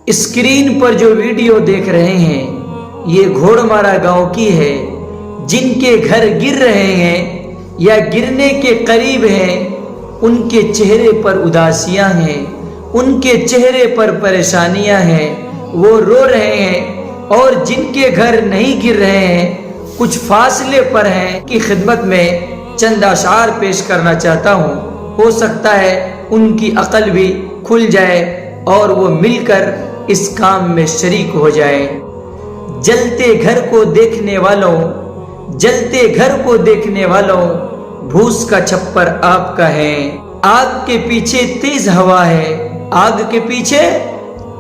Screen پر جو video دیکھ رہے ہیں یہ گھوڑمارا گاؤں کی ہے۔ جن کے گھر گر رہے ہیں یا گرنے کے قریب ہیں ان کے چہرے پر اداسیاں ہیں، ان کے چہرے پر پریشانیاں ہیں، وہ رو رہے ہیں۔ اور جن کے گھر نہیں گر رہے ہیں، کچھ فاصلے پر ہیں، کی خدمت میں چند اشعار پیش کرنا چاہتا ہوں۔ ہو سکتا ہے ان کی عقل بھی کھل جائے اور وہ مل کر اس کام میں شریک ہو جائے۔ جلتے گھر کو دیکھنے والوں، جلتے گھر کو دیکھنے والوں، بھوس کا چھپر آپ کا ہے۔ آگ کے پیچھے تیز ہوا ہے، آگ کے پیچھے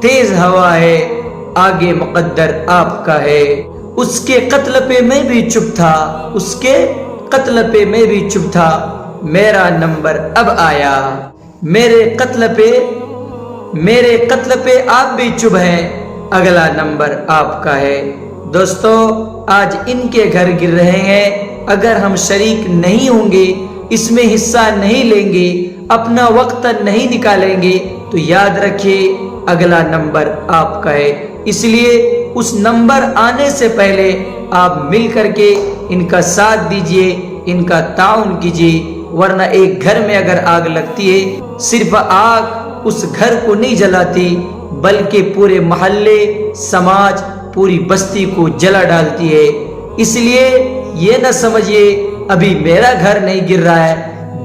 تیز ہوا ہے، آگے مقدر آپ کا ہے۔ اس کے قتل پہ میں بھی چپ تھا، اس کے قتل پہ میں بھی چپ تھا، میرا نمبر اب آیا۔ میرے قتل پہ آپ بھی چپ ہیں، اگلا نمبر آپ کا ہے۔ دوستو، آج ان کے گھر گر رہے ہیں، اگر ہم شریک نہیں ہوں گے، اس میں حصہ نہیں لیں گے، اپنا وقت نہیں نکالیں گے تو یاد رکھیے اگلا نمبر آپ کا ہے۔ اس لیے اس نمبر آنے سے پہلے آپ مل کر کے ان کا ساتھ دیجئے، ان کا تعاون کیجئے، ورنہ ایک گھر میں اگر آگ لگتی ہے، صرف آگ اس گھر کو نہیں جلاتی بلکہ پورے محلے، سماج، پوری بستی کو جلا ڈالتی ہے۔ اس لیے یہ نہ سمجھیے ابھی میرا گھر نہیں گر رہا ہے،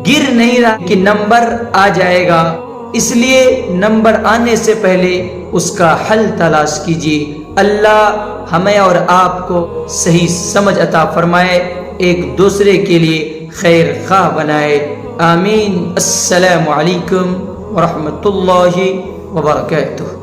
گر نہیں رہا کہ نمبر آ جائے گا۔ اس لیے نمبر آنے سے پہلے اس کا حل تلاش کیجیے۔ اللہ ہمیں اور آپ کو صحیح سمجھ عطا فرمائے، ایک دوسرے کے لیے خیر خواہ بنائے، آمین۔ السلام علیکم ورحمۃ اللہ وبرکاتہ۔